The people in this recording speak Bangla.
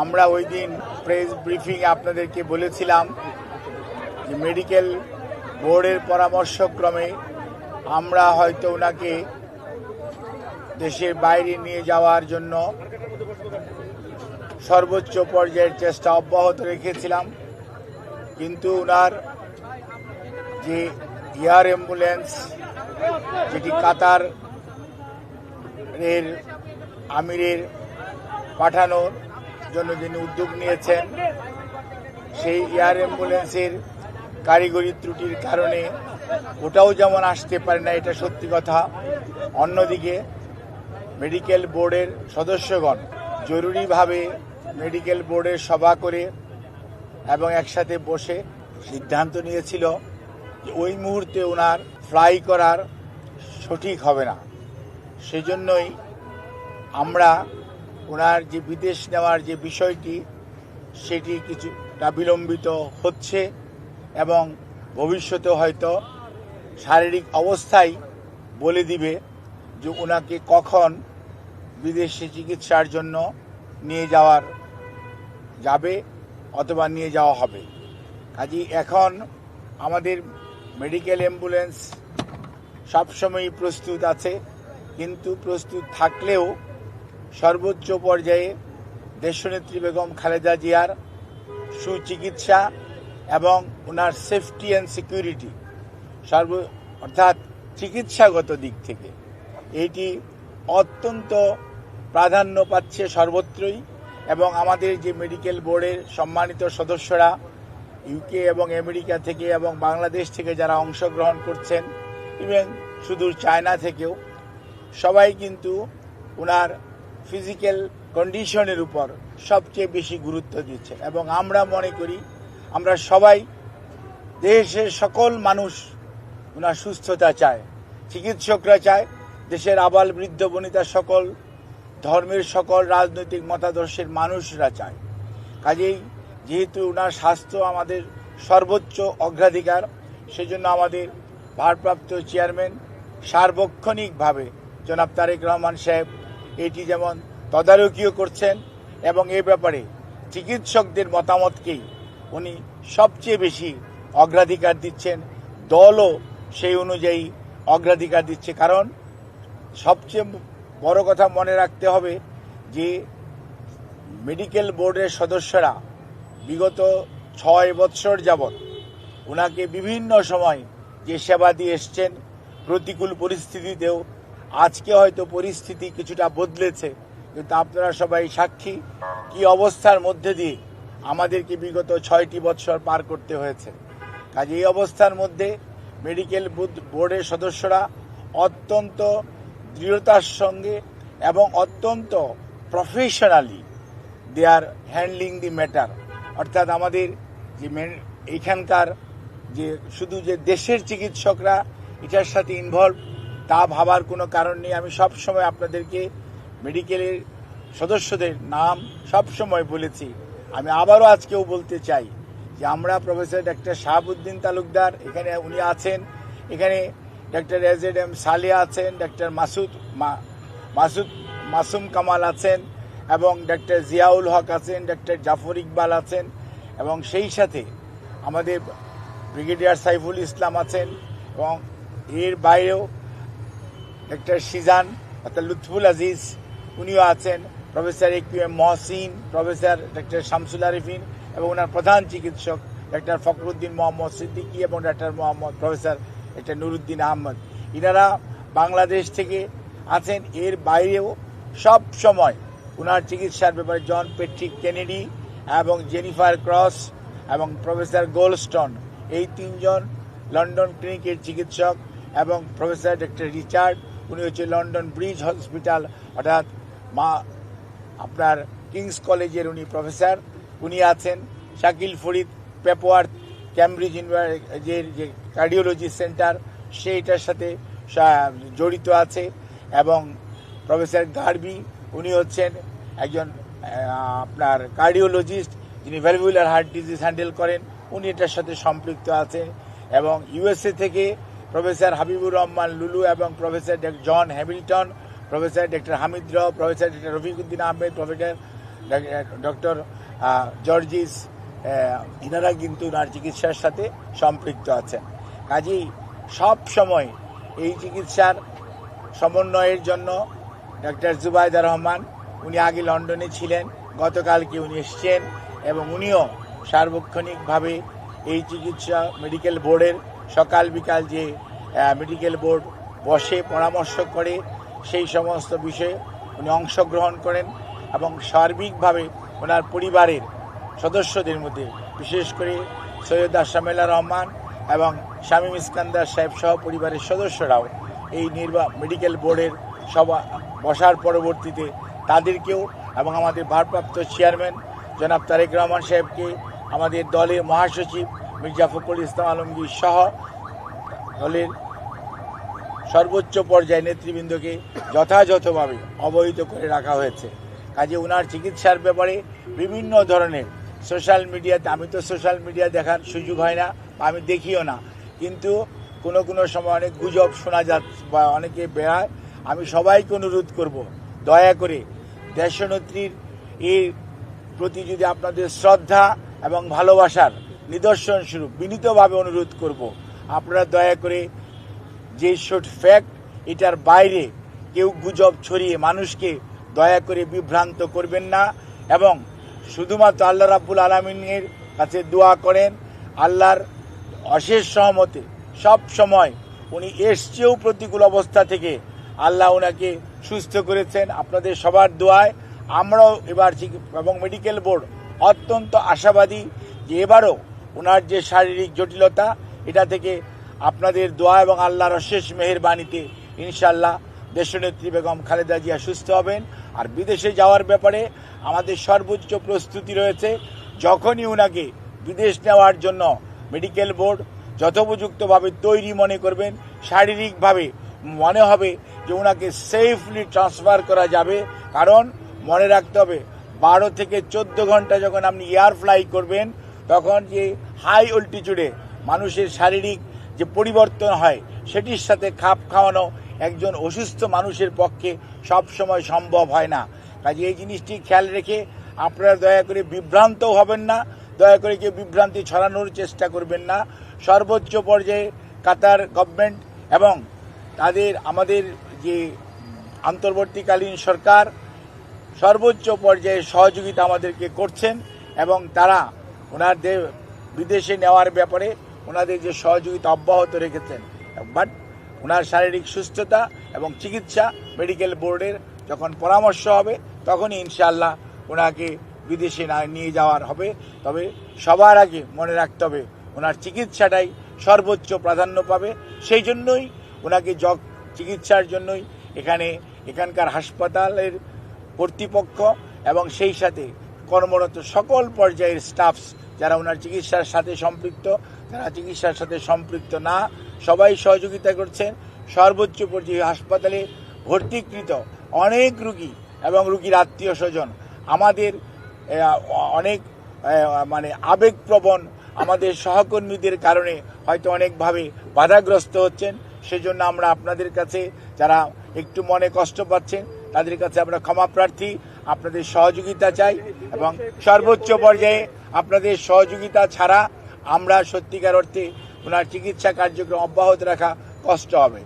আমরা ওই দিন প্রেস ব্রিফিং আপনাদেরকে বলেছিলাম যে মেডিকেল বোর্ডের পরামর্শক্রমে আমরা হয়তো ওনাকে দেশের বাইরে নিয়ে যাওয়ার জন্য সর্বোচ্চ পর্যায়ের চেষ্টা অব্যাহত রেখেছিলাম, কিন্তু ওনার যে এয়ার অ্যাম্বুলেন্স যেটি কাতার এর আমিরের পাঠানোর জন্য যিনি উদ্যোগ নিয়েছেন, সেই এয়ার অ্যাম্বুলেন্সের কারিগরি ত্রুটির কারণে ওটাও যেমন আসতে পারে না, এটা সত্যি কথা। অন্যদিকে মেডিকেল বোর্ডের সদস্যগণ জরুরিভাবে মেডিকেল বোর্ডের সভা করে এবং একসাথে বসে সিদ্ধান্ত নিয়েছিল যে ওই মুহূর্তে ওনার ফ্লাই করার সঠিক হবে না। সেজন্যই আমরা ওনার যে বিদেশ নেওয়ার যে বিষয়টি সেটি কিছুটা বিলম্বিত হচ্ছে এবং ভবিষ্যতে হয়তো শারীরিক অবস্থাই বলে দিবে যে ওনাকে কখন বিদেশে চিকিৎসার জন্য নিয়ে যাবে অথবা নিয়ে যাওয়া হবে। কাজেই এখন আমাদের মেডিকেল অ্যাম্বুলেন্স সবসময়ই প্রস্তুত আছে, কিন্তু প্রস্তুত থাকলেও সর্বোচ্চ পর্যায়ে দেশনেত্রী বেগম খালেদা জিয়ার সুচিকিৎসা এবং ওনার সেফটি অ্যান্ড সিকিউরিটি অর্থাৎ চিকিৎসাগত দিক থেকে এটি অত্যন্ত প্রাধান্য পাচ্ছে সর্বত্রই। এবং আমাদের যে মেডিকেল বোর্ডের সম্মানিত সদস্যরা ইউকে এবং আমেরিকা থেকে এবং বাংলাদেশ থেকে যারা অংশগ্রহণ করছেন, ইভেন সুদূর চায়না থেকেও, সবাই কিন্তু ওনার ফিজিক্যাল কন্ডিশনের উপর সবচেয়ে বেশি গুরুত্ব দিচ্ছে। এবং আমরা মনে করি, আমরা সবাই, দেশের সকল মানুষ ওনার সুস্থতা চায়, চিকিৎসকরা চায়, দেশের আবাল বৃদ্ধ বনিতা সকল ধর্মের সকল রাজনৈতিক মতাদর্শের মানুষরা চায়। কাজেই যেহেতু ওনার স্বাস্থ্য আমাদের সর্বোচ্চ অগ্রাধিকার, সেজন্য আমাদের ভারপ্রাপ্ত চেয়ারম্যান সার্বক্ষণিকভাবে জনাব তারেক রহমান সাহেব এটি যেমন তদারকিও করছেন এবং এ ব্যাপারে চিকিৎসকদের মতামতকেই উনি সবচেয়ে বেশি অগ্রাধিকার দিচ্ছেন। দলও সেই অনুযায়ী অগ্রাধিকার দিচ্ছে, কারণ সবচেয়ে বড় কথা মনে রাখতে হবে যে মেডিকেল বোর্ডের সদস্যরা বিগত 6 বৎসর যাবৎ ওনাকে বিভিন্ন সময় যে সেবা দিয়ে এসছেন, প্রতিকূল পরিস্থিতিতেও। আজকে হয়তো পরিস্থিতি কিছুটা বদলেছে, কিন্তু আপনারা সবাই সাক্ষী কি অবস্থার মধ্যে দিয়ে আমাদেরকে বিগত 6টি বৎসর পার করতে হয়েছে। কাজে এই অবস্থার মধ্যে মেডিকেল বোর্ডের সদস্যরা অত্যন্ত দৃঢ়তার সঙ্গে এবং অত্যন্ত professionally they are handling the matter. অর্থাৎ আমাদের যে এইখানকার যে শুধু যে দেশের চিকিৎসকরা এটার সাথে ইনভলভ তা ভাবার কোনো কারণ নেই। আমি সব সময় আপনাদেরকে মেডিকেলের সদস্যদের নাম সব সময় বলেছি, আমি আবারও আজকেও বলতে চাই যে আমরা প্রফেসর ডক্টর শাহাবুদ্দিন তালুকদার এখানে উনি আছেন, এখানে ডক্টর এজেড সালেহ আছেন, ডক্টর মাসুম কামাল আছেন এবং ডক্টর জিয়াউল হক আছেন, ডক্টর জাফর ইকবাল আছেন এবং সেই সাথে আমাদের ব্রিগেডিয়ার সাইফুল ইসলাম আছেন এবং এর বাইরেও ডক্টর শিজান অর্থাৎ লুৎফুল আজিজ উনিও আছেন, professor AQM Mohsin, professor doctor Shamsul Arefin এবং ওনার প্রধান চিকিৎসক ডক্টর ফখরুদ্দিন মোহাম্মদ সিদ্দিকী এবং doctor professor doctor Nuruddin Ahmed, ইনারা বাংলাদেশ থেকে আছেন। এর বাইরেও সব সময় ওনার চিকিৎসার ব্যাপারে জন পেট্রিক কেনেডি এবং জেনিফার ক্রস এবং প্রফেসর গোল্ডস্টোন, এই 3 জন লন্ডন ক্লিনিকের চিকিৎসক, এবং প্রফেসর ডক্টর রিচার্ড, উনি হচ্ছে লন্ডন ব্রিজ হসপিটাল অর্থাৎ আপনার কিংস কলেজের উনি প্রফেসর, উনি আছেন। শাকিল ফরিদ পেপওয়ার্থ ক্যামব্রিজ ইউনিভার্সিটির যে কার্ডিওলজি সেন্টার সেইটার সাথে জড়িত আছে, এবং প্রফেসর গার্বি উনি হচ্ছেন একজন আপনার কার্ডিওলজিস্ট যিনি ভ্যালভুলার হার্ট ডিজিজ হ্যান্ডেল করেন, উনি এটার সাথে সম্পৃক্ত আছেন। এবং ইউএসএ থেকে প্রফেসর হাবিবুর রহমান লুলু এবং professor John Hamilton, professor doctor Hamid Rao, professor doctor Rafiquddin Ahmed, professor doctor জর্জিস, ইনারা কিন্তু ওনার চিকিৎসার সাথে সম্পৃক্ত আছেন। কাজেই সব সময় এই চিকিৎসার সমন্বয়ের জন্য ডক্টর জুবাইদা রহমান, উনি আগে লন্ডনে ছিলেন, গতকালকে উনি এসছেন এবং উনিও সার্বক্ষণিকভাবে এই চিকিৎসা মেডিকেল বোর্ডের সকাল বিকাল যে মেডিকেল বোর্ড বসে পরামর্শ করে সেই সমস্ত বিষয়ে উনি অংশগ্রহণ করেন এবং সার্বিকভাবে ওনার পরিবারের সদস্যদের মধ্যে বিশেষ করে সৈয়দ আশরাফুল্লাহ রহমান এবং শামীম ইস্কান্দার সাহেব সহ পরিবারের সদস্যরাও এই মেডিকেল বোর্ডের সভা বসার পরবর্তীতে তাদেরকেও এবং আমাদের ভারপ্রাপ্ত চেয়ারম্যান জনাব তারেক রহমান সাহেবকে, আমাদের দলের মহাসচিব মির্জা ফখরুল ইসলাম আলমগীর সহ দলের সর্বোচ্চ পর্যায়ে নেতৃবৃন্দকে যথাযথভাবে অবহিত করে রাখা হয়েছে। কাজে ওনার চিকিৎসার ব্যাপারে বিভিন্ন ধরনের সোশ্যাল মিডিয়াতে, আমি তো সোশ্যাল মিডিয়া দেখার সুযোগ হয় না, আমি দেখিও না, কিন্তু কোনো সময় অনেক গুজব শোনা যাচ্ছে বা অনেকে বেড়ায়। আমি সবাইকে অনুরোধ করব, দয়া করে দেশনেত্রীর এর প্রতি যদি আপনাদের শ্রদ্ধা এবং ভালোবাসার নিদর্শন স্বরূপ বিনীতভাবে অনুরোধ করব, আপনারা দয়া করে যে শোট ফ্যাক্ট এটার বাইরে কেউ গুজব ছড়িয়ে মানুষকে দয়া করে বিভ্রান্ত করবেন না এবং শুধুমাত্র আল্লাহ রাব্বুল আলামিনের কাছে দোয়া করেন। আল্লাহর অশেষ সহমতে সব সময় উনি এসছেও প্রতিকূল অবস্থা থেকে আল্লাহ ওনাকে সুস্থ করেছেন। আপনাদের সবার দোয়ায় আমরাও এবার এবং মেডিকেল বোর্ড অত্যন্ত আশাবাদী যে এবারও ওনার যে শারীরিক জটিলতা এটা থেকে আপনাদের দোয়া এবং আল্লাহর অশেষ মেহেরবানিতে ইনশাআল্লাহ দেশনেত্রী বেগম খালেদা জিয়া সুস্থ হবেন। আর বিদেশে যাওয়ার ব্যাপারে আমাদের সর্বোচ্চ প্রস্তুতি রয়েছে। যখনই ওনাকে বিদেশ নেওয়ার জন্য মেডিকেল বোর্ড যথোপযুক্তভাবে তৈরি মনে করবেন, শারীরিকভাবে মনে হবে যে ওনাকে সেফলি ট্রান্সফার করা যাবে, কারণ মনে রাখতে হবে 12 থেকে 14 ঘন্টা যখন আপনি এয়ার ফ্লাই করবেন তখন যে হাই অল্টিটিউডে মানুষের শারীরিক যে পরিবর্তন হয় সেটির সাথে খাপ খাওয়ানো একজন অসুস্থ মানুষের পক্ষে সব সময় সম্ভব হয় না। কাজে এই জিনিসটি খেয়াল রেখে আপনারা দয়া করে বিভ্রান্ত হবেন না, দয়া করে কেউ বিভ্রান্তি ছড়ানোর চেষ্টা করবেন না। সর্বোচ্চ পর্যায়ে কাতার গভর্নমেন্ট এবং আমাদের যে অন্তর্বর্তীকালীন সরকার সর্বোচ্চ পর্যায়ে সহযোগিতা আমাদেরকে করছেন এবং তারা ওনাদের বিদেশে নেওয়ার ব্যাপারে ওনাদের যে সহযোগিতা অব্যাহত রেখেছেন। বাট ওনার শারীরিক সুস্থতা এবং চিকিৎসা মেডিকেল বোর্ডের যখন পরামর্শ হবে তখনই ইনশাআল্লাহ ওনাকে বিদেশে নিয়ে যাওয়ার হবে। তবে সবার আগে মনে রাখতে হবে ওনার চিকিৎসাটাই সর্বোচ্চ প্রাধান্য পাবে। সেই জন্যই ওনাকে চিকিৎসার জন্যই এখানকার হাসপাতালের কর্তৃপক্ষ এবং সেই সাথে কর্মরত সকল পর্যায়ের স্টাফস যারা ওনার চিকিৎসার সাথে সম্পৃক্ত, যারা চিকিৎসার সাথে সম্পৃক্ত না, সবাই সহযোগিতা করছেন। সর্বোচ্চ পর্যায়ে হাসপাতালে ভর্তিকৃত অনেক রুগী এবং রুগীর আত্মীয় স্বজন আমাদের অনেক আবেগপ্রবণ আমাদের সহকর্মীদের কারণে হয়তো অনেকভাবে বাধাগ্রস্ত হচ্ছেন। সেজন্য আমরা আপনাদের কাছে যারা একটু মনে কষ্ট পাচ্ছেন তাদের কাছে আমরা ক্ষমা প্রার্থী, আপনাদের সহযোগিতা চাই এবং সর্বোচ্চ পর্যায়ে আপনাদের সহযোগিতা ছাড়া আমরা সত্যিকার অর্থে ওনার চিকিৎসা কার্যক্রম অব্যাহত রাখা কষ্ট হবে।